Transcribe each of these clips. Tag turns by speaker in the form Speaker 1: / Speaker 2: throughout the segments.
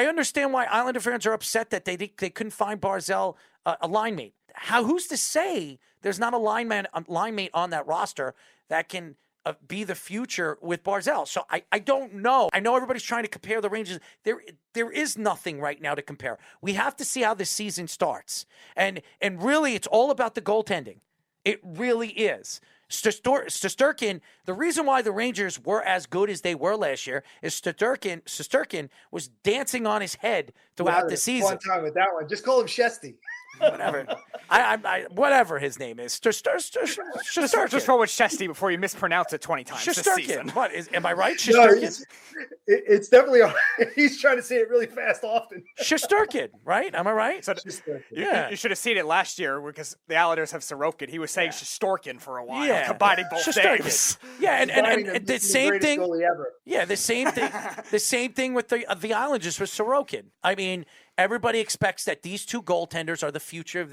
Speaker 1: I understand why Islander fans are upset that they couldn't find Barzal a line mate. Who's to say there's not a line mate on that roster that can be the future with Barzal? So I don't know. I know everybody's trying to compare the Rangers. There is nothing right now to compare. We have to see how this season starts. And really, it's all about the goaltending. It really is. Shesterkin, the reason why the Rangers were as good as they were last year is Shesterkin was dancing on his head throughout the season.
Speaker 2: One time with that one. Just call him Shesty.
Speaker 1: Whatever. Whatever his name is. Shesterkin.
Speaker 3: Just roll with Shesty before you mispronounce it 20 times this season.
Speaker 1: What am I right?
Speaker 2: Shesterkin? No, it's definitely he's trying to say it really fast often.
Speaker 1: Shesterkin, right? Am I right?
Speaker 3: So you should have seen it last year because the Islanders have Sorokin. He was saying Shesterkin for a while, combining both names.
Speaker 1: Yeah, and the same thing. Yeah, the same thing. The same thing with the Islanders with Sorokin. I mean, everybody expects that these two goaltenders are the future of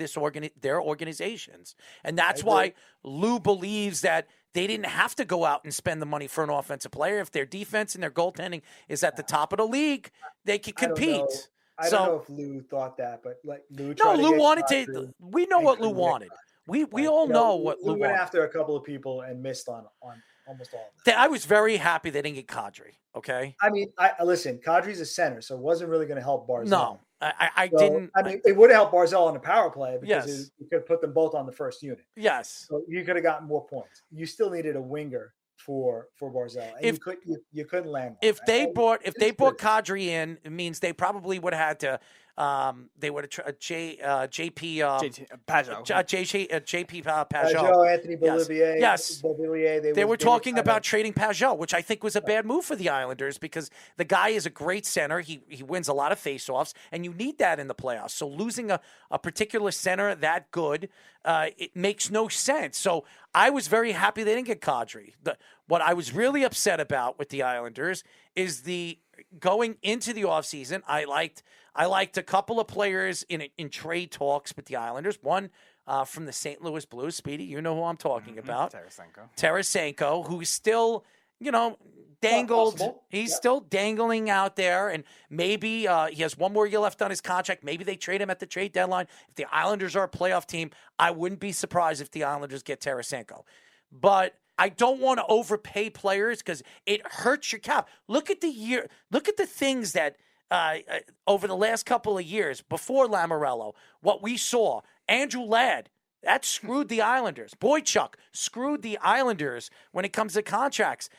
Speaker 1: their organizations. And that's why Lou believes that they didn't have to go out and spend the money for an offensive player. If their defense and their goaltending is at the top of the league, they can compete.
Speaker 2: I don't know if Lou thought that, but like Lou
Speaker 1: wanted to. We know what Lou wanted. We all know what Lou
Speaker 2: went
Speaker 1: wanted.
Speaker 2: After a couple of people and missed on almost all of them.
Speaker 1: I was very happy they didn't get Kadri. Okay.
Speaker 2: I mean, listen. Kadri's a center, so it wasn't really going to help Barzal.
Speaker 1: No, I didn't.
Speaker 2: I mean, it would have helped Barzal on the power play because you could put them both on the first unit.
Speaker 1: Yes.
Speaker 2: So you could have gotten more points. You still needed a winger for Barzal, and you couldn't land one.
Speaker 1: If they brought Kadri in, it means they probably would have had to. They would have JP Pajot,
Speaker 2: Anthony Beauvillier.
Speaker 1: Yes.
Speaker 2: Beauvillier,
Speaker 1: they were talking about trading Pajot, which I think was a bad move for the Islanders because the guy is a great center. He wins a lot of faceoffs, and you need that in the playoffs. So losing a particular center that good, it makes no sense. So I was very happy they didn't get Kadri. What I was really upset about with the Islanders is going into the offseason, I liked a couple of players in trade talks with the Islanders. One from the St. Louis Blues, Speedy, you know who I'm talking about. Tarasenko, who's still, dangled. He's still dangling out there, and maybe he has one more year left on his contract. Maybe they trade him at the trade deadline. If the Islanders are a playoff team, I wouldn't be surprised if the Islanders get Tarasenko. But I don't want to overpay players because it hurts your cap. Look at the things that over the last couple of years before Lamoriello, what we saw. Andrew Ladd, that screwed the Islanders. Boychuk screwed the Islanders when it comes to contracts.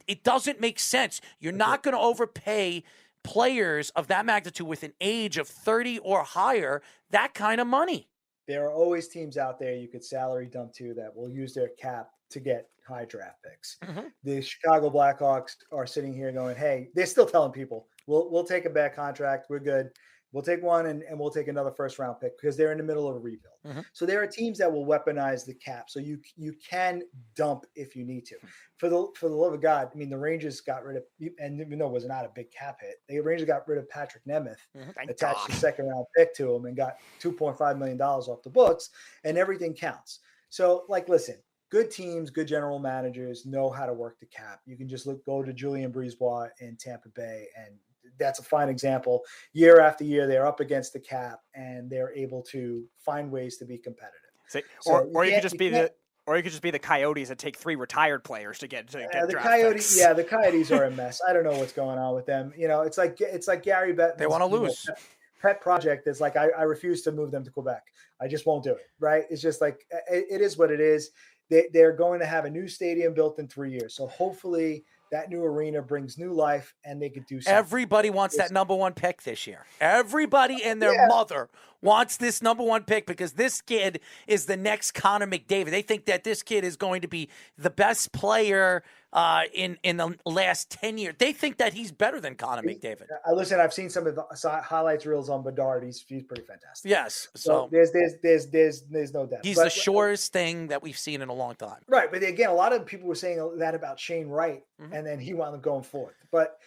Speaker 1: It doesn't make sense. You're not going to overpay players of that magnitude with an age of 30 or higher that kind of money.
Speaker 2: There are always teams out there you could salary dump to that will use their cap to get high draft picks. Mm-hmm. The Chicago Blackhawks are sitting here going, hey, they're still telling people, we'll take a bad contract. We're good. We'll take one and we'll take another first round pick because they're in the middle of a rebuild. Mm-hmm. So there are teams that will weaponize the cap. So you can dump if you need to. For the love of God, I mean, the Rangers got rid of, and even though it was not a big cap hit, the Rangers got rid of Patrick Nemeth, attached the second round pick to him and got $2.5 million off the books, and everything counts. So listen, good teams, good general managers know how to work the cap. You can just go to Julien Brisebois in Tampa Bay, and that's a fine example. Year after year, they're up against the cap, and they're able to find ways to be competitive.
Speaker 3: Or you could just be the Coyotes that take 3 retired players to get
Speaker 2: the
Speaker 3: draft
Speaker 2: Coyotes.
Speaker 3: picks.
Speaker 2: Yeah, the Coyotes are a mess. I don't know what's going on with them. It's like Gary Bettman.
Speaker 1: They want to lose.
Speaker 2: Pet project is like I refuse to move them to Quebec. I just won't do it. Right? It's just like it is what it is. They're going to have a new stadium built in 3 years. So hopefully that new arena brings new life and they could do something.
Speaker 1: Everybody wants that number 1 pick this year. Everybody and their mother wants this number 1 pick because this kid is the next Connor McDavid. They think that this kid is going to be the best player in the last 10 years. They think that he's better than Connor McDavid.
Speaker 2: Listen, I've seen some of the highlights reels on Bedard. He's pretty fantastic.
Speaker 1: Yes.
Speaker 2: So there's no doubt.
Speaker 1: He's the surest thing that we've seen in a long time.
Speaker 2: Right. But again, a lot of people were saying that about Shane Wright, and then he wound up going fourth. But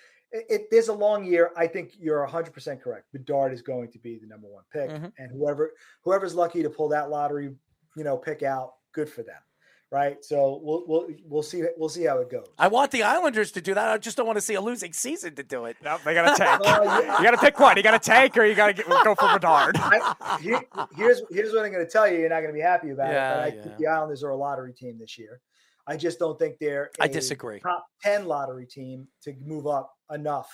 Speaker 2: there's a long year. I think you're 100% correct. Bedard is going to be the number 1 pick, and whoever's lucky to pull that lottery, pick out, good for them. right? So we'll see how it goes.
Speaker 1: I want the Islanders to do that. I just don't want to see a losing season to do it.
Speaker 3: No, they got to tank. You got to pick one. You got to tank, or you got to go for Bedard.
Speaker 2: Here's what I'm going to tell you. You're not going to be happy about it, but I think the Islanders are a lottery team this year. I just don't think they're
Speaker 1: I disagree.
Speaker 2: Top 10 lottery team to move up enough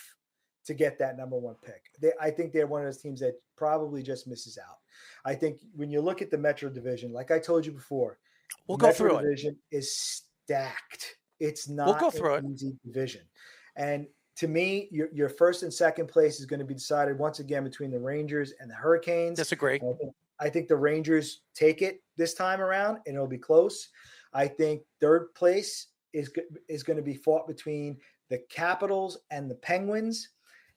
Speaker 2: to get that number one pick. I think they're one of those teams that probably just misses out. I think when you look at the Metro Division, like I told you before,
Speaker 1: we'll go
Speaker 2: Metro
Speaker 1: through it.
Speaker 2: Division is stacked. It's not
Speaker 1: we'll go through
Speaker 2: an easy division. And to me, your first and second place is going to be decided once again between the Rangers and the Hurricanes.
Speaker 1: Disagree.
Speaker 2: I think the Rangers take it this time around, and it'll be close. I think third place is going to be fought between the Capitals and the Penguins.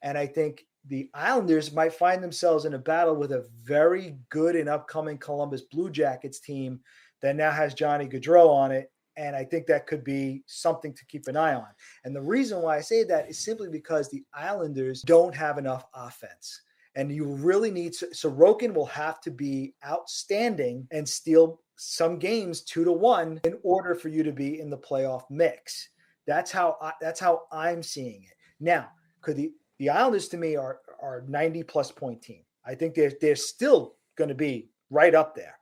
Speaker 2: And I think the Islanders might find themselves in a battle with a very good and upcoming Columbus Blue Jackets team that now has Johnny Gaudreau on it. And I think that could be something to keep an eye on. And the reason why I say that is simply because the Islanders don't have enough offense. And you really need – Sorokin will have to be outstanding and steal some games 2-1 in order for you to be in the playoff mix. That's how I'm seeing it. Now, could the Islanders to me are 90-plus point team. I think they're still going to be right up there.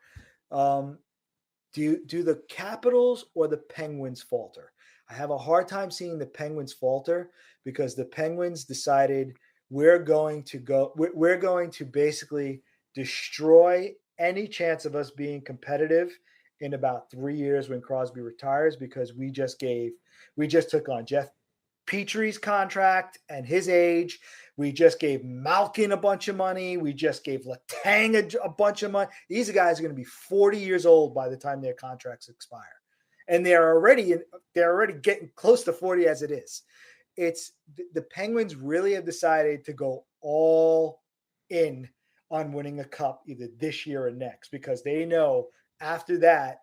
Speaker 2: Do the Capitals or the Penguins falter? I have a hard time seeing the Penguins falter because the Penguins decided we're going to basically destroy any chance of us being competitive in about 3 years when Crosby retires, because we just took on Jeff Petry's contract and his age. We just gave Malkin a bunch of money. We just gave Letang a bunch of money. These guys are going to be 40 years old by the time their contracts expire. And they're already getting close to 40 as it is. It's the Penguins really have decided to go all in on winning a cup either this year or next, because they know after that,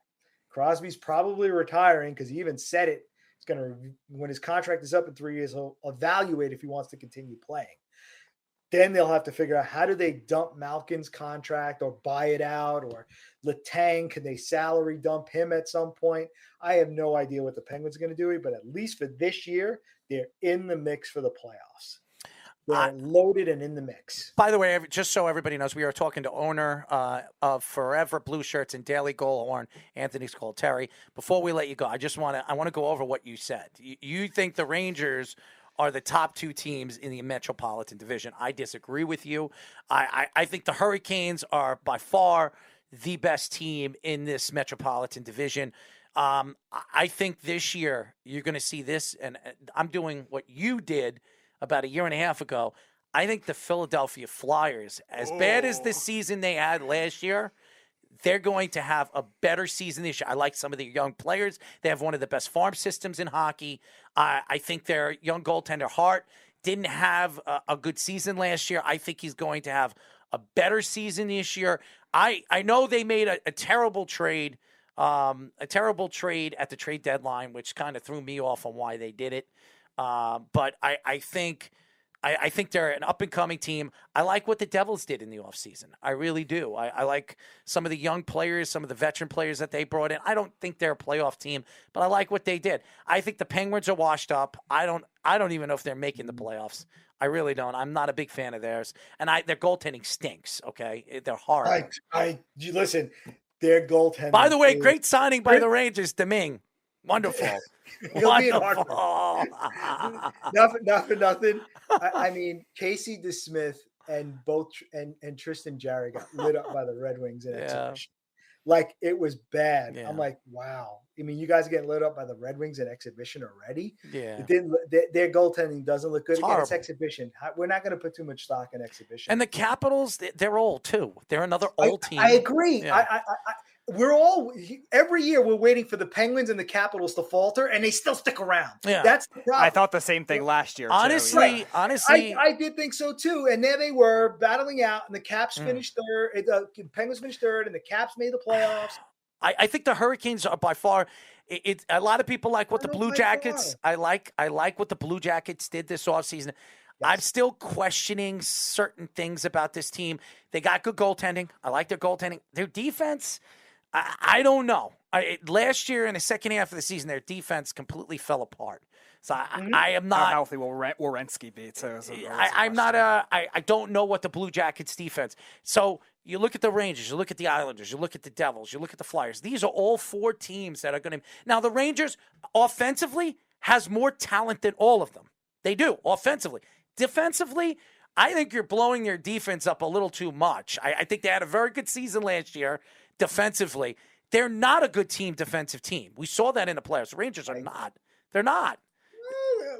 Speaker 2: Crosby's probably retiring, because he even said it. It's going to, when his contract is up in 3 years, he'll evaluate if he wants to continue playing. Then they'll have to figure out, how do they dump Malkin's contract or buy it out, or Letang, can they salary dump him at some point? I have no idea what the Penguins are going to do, but at least for this year, they're in the mix for the playoffs. They're loaded and in the mix.
Speaker 1: By the way, just so everybody knows, we are talking to owner of Forever Blue Shirts and Daily Goalhorn, Anthony Scultore. Before we let you go, I want to go over what you said. You think the Rangers are the top two teams in the Metropolitan Division. I disagree with you. I think the Hurricanes are by far the best team in this Metropolitan Division. I think this year you're going to see this, and I'm doing what you did about a year and a half ago. I think the Philadelphia Flyers, as bad as the season they had last year, they're going to have a better season this year. I like some of the young players. They have one of the best farm systems in hockey. I think their young goaltender Hart didn't have a good season last year. I think he's going to have a better season this year. I know they made a terrible trade, at the trade deadline, which kind of threw me off on why they did it. But I think they're an up-and-coming team. I like what the Devils did in the offseason. I really do. I like some of the young players, some of the veteran players that they brought in. I don't think they're a playoff team, but I like what they did. I think the Penguins are washed up. I don't even know if they're making the playoffs. I really don't. I'm not a big fan of theirs. And their goaltending stinks, okay? They're horrible.
Speaker 2: Listen, their goaltending.
Speaker 1: By the way, great signing by the Rangers, Domingue. Wonderful. Wonderful.
Speaker 2: Nothing. I mean, Casey DeSmith and Tristan Jarry got lit up by the Red Wings in exhibition. Like, it was bad. Yeah. I'm like, wow. I mean, you guys are getting lit up by the Red Wings in exhibition already?
Speaker 1: Yeah.
Speaker 2: Their goaltending doesn't look good.
Speaker 1: It's
Speaker 2: Again, it's exhibition. We're not going to put too much stock in exhibition.
Speaker 1: And the Capitals, they're old, too. They're another old team.
Speaker 2: I agree. Yeah. Every year we're waiting for the Penguins and the Capitals to falter, and they still stick around.
Speaker 1: Yeah.
Speaker 2: That's the problem.
Speaker 3: I thought the same thing last year.
Speaker 1: Honestly,
Speaker 2: I did think so too. And there they were battling out, and the Caps finished third. The Penguins finished third, and the Caps made the playoffs.
Speaker 1: I think the Hurricanes are by far. A lot of people like what the Blue Jackets. I like what the Blue Jackets did this offseason. Yes. I'm still questioning certain things about this team. They got good goaltending. I like their goaltending. Their defense, I don't know. Last year in the second half of the season, their defense completely fell apart. So I am not.
Speaker 3: How healthy will Werenski be?
Speaker 1: I'm not. I don't know what the Blue Jackets defense. So you look at the Rangers, you look at the Islanders, you look at the Devils, you look at the Flyers. These are all 4 teams that are going to. Now the Rangers offensively has more talent than all of them. They do offensively. Defensively, I think you're blowing their defense up a little too much. I think they had a very good season last year defensively. They're not a good defensive team. We saw that in the playoffs. The Rangers are not. They're not.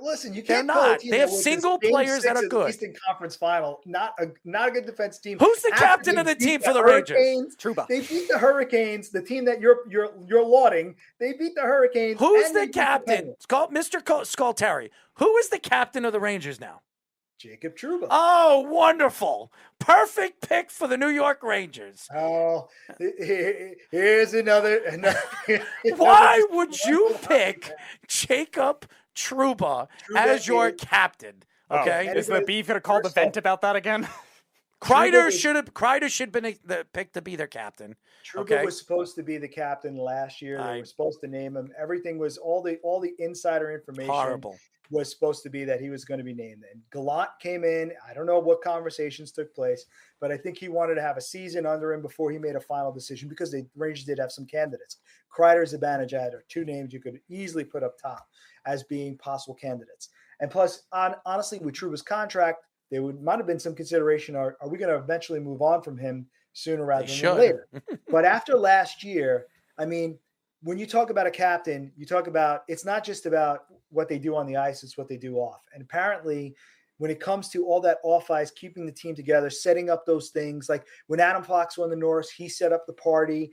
Speaker 2: Listen, you can't.
Speaker 1: They're not. They have single players that are good.
Speaker 2: Eastern Conference Final, not a good defense team.
Speaker 1: Who's the captain of the team for the Rangers?
Speaker 3: Trouba.
Speaker 2: They beat the Hurricanes, the team that you're lauding. They beat the Hurricanes.
Speaker 1: Who's the captain? Mr. Scultore. Who is the captain of the Rangers now?
Speaker 2: Jacob Trouba.
Speaker 1: Oh, wonderful. Perfect pick for the New York Rangers.
Speaker 2: Oh, here's another.
Speaker 1: Why would you pick Jacob Trouba as your captain? Okay.
Speaker 3: Is the Beef going to call the vent about that again?
Speaker 1: Kreider should have been the pick to be their captain.
Speaker 2: Trouba was supposed to be the captain last year. They were supposed to name him. Everything was all the insider information.
Speaker 1: Horrible.
Speaker 2: Was supposed to be that he was going to be named. And Gallant came in. I don't know what conversations took place, but I think he wanted to have a season under him before he made a final decision because the Rangers did have some candidates. Kreider, Zibanejad are 2 names you could easily put up top as being possible candidates. And plus, honestly, with Trouba's contract, there might have been some consideration. Are we going to eventually move on from him sooner rather than later? But after last year, I mean, when you talk about a captain, you talk about it's not just about what they do on the ice, it's what they do off. And apparently, when it comes to all that off ice, keeping the team together, setting up those things, like when Adam Fox won the Norris, he set up the party.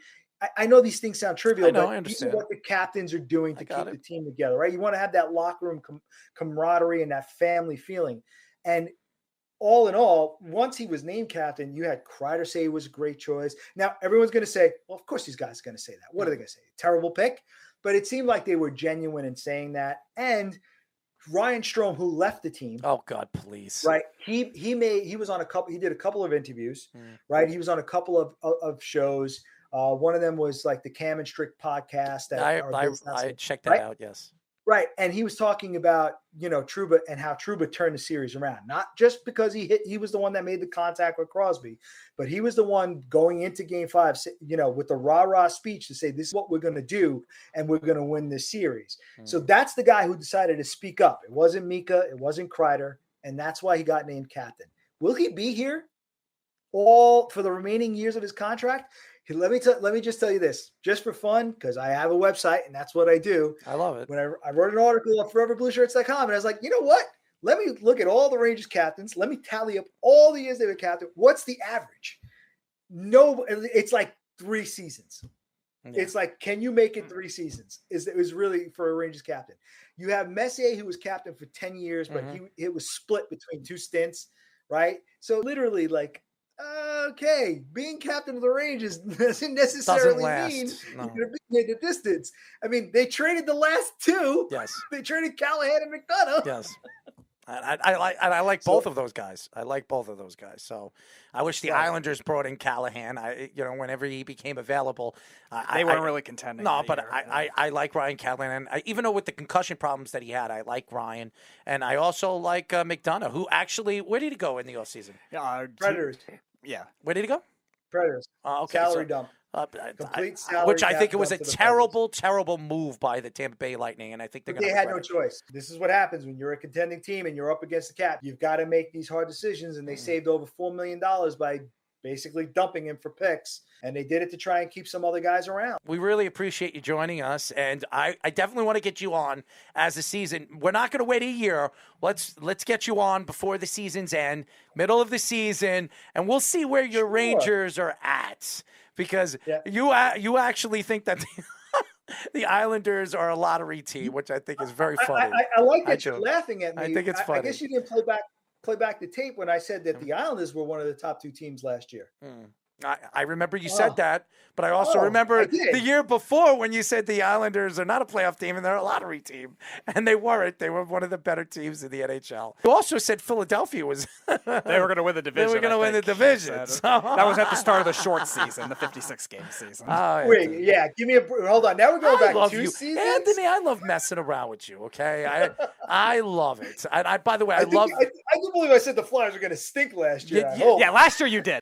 Speaker 2: I know these things sound trivial, but these are what the captains are doing to keep the team together, right? You want to have that locker room camaraderie and that family feeling. And all in all, once he was named captain, you had Kreider say he was a great choice. Now, everyone's going to say, well, of course these guys are going to say that. What are they going to say? Terrible pick? But it seemed like they were genuine in saying that. And Ryan Strome, who left the team.
Speaker 1: Oh, God, please.
Speaker 2: Right. He did a couple of interviews, right? He was on a couple of shows. One of them was like the Cam and Strick podcast.
Speaker 1: I checked that out, yes.
Speaker 2: Right. And he was talking about, Trouba and how Trouba turned the series around, not just because he was the one that made the contact with Crosby, but he was the one going into game 5, with the rah-rah speech to say, this is what we're going to do. And we're going to win this series. So that's the guy who decided to speak up. It wasn't Mika. It wasn't Kreider. And that's why he got named captain. Will he be here all for the remaining years of his contract? Let me just tell you this, just for fun, because I have a website and that's what I do.
Speaker 1: I love it.
Speaker 2: When I wrote an article at foreverblueshirts.com, and I was like, you know what? Let me look at all the Rangers captains. Let me tally up all the years they were captain. What's the average? No, it's like 3 seasons. Yeah. It's like, can you make it 3 seasons? It was really for a Rangers captain. You have Messier, who was captain for 10 years, but it was split between 2 stints, right? So literally, like, okay, being captain of the Rangers doesn't necessarily mean you're going to be in the distance. I mean, they traded the last 2.
Speaker 1: Yes.
Speaker 2: They traded Callahan and McDonough.
Speaker 1: Yes. I like both of those guys. I like both of those guys. So I wish the Islanders brought in Callahan. Whenever he became available,
Speaker 3: they weren't really contending.
Speaker 1: No, but I like Ryan Callahan. And even though with the concussion problems that he had, I like Ryan, and I also like McDonough, who actually, where did he go in the offseason?
Speaker 2: Predators.
Speaker 3: Yeah,
Speaker 1: where did he go?
Speaker 2: Predators.
Speaker 1: Okay,
Speaker 2: salary dump.
Speaker 1: Complete salary, which I think it was a terrible move by the Tampa Bay Lightning, and I think they
Speaker 2: had no choice. This is what happens when you're a contending team and you're up against the cap. You've got to make these hard decisions, and they saved over $4 million by basically dumping him for picks, and they did it to try and keep some other guys around.
Speaker 1: We really appreciate you joining us, and I definitely want to get you on as the season. We're not going to wait a year. Let's get you on before the season's end, middle of the season, and we'll see where your Rangers are at. Because you actually think that the Islanders are a lottery team, which I think is very funny.
Speaker 2: I like that you're laughing at me.
Speaker 1: I think it's funny.
Speaker 2: I guess you didn't play back the tape when I said that the Islanders were one of the top 2 teams last year.
Speaker 1: I remember you said that, but I also remember the year before when you said the Islanders are not a playoff team and they're a lottery team, and they weren't. They were one of the better teams in the NHL. You also said Philadelphia was
Speaker 3: they were going to win the division.
Speaker 1: They were going to win the division. So.
Speaker 3: That was at the start of the short season, the 56-game season.
Speaker 2: Wait, yeah, give me a hold on. Now we're going back 2 seasons.
Speaker 1: Anthony, I love messing around with you. Okay, I love it. I by the way, I
Speaker 2: can believe I said the Flyers were going to stink last year.
Speaker 3: Yeah, last year you did.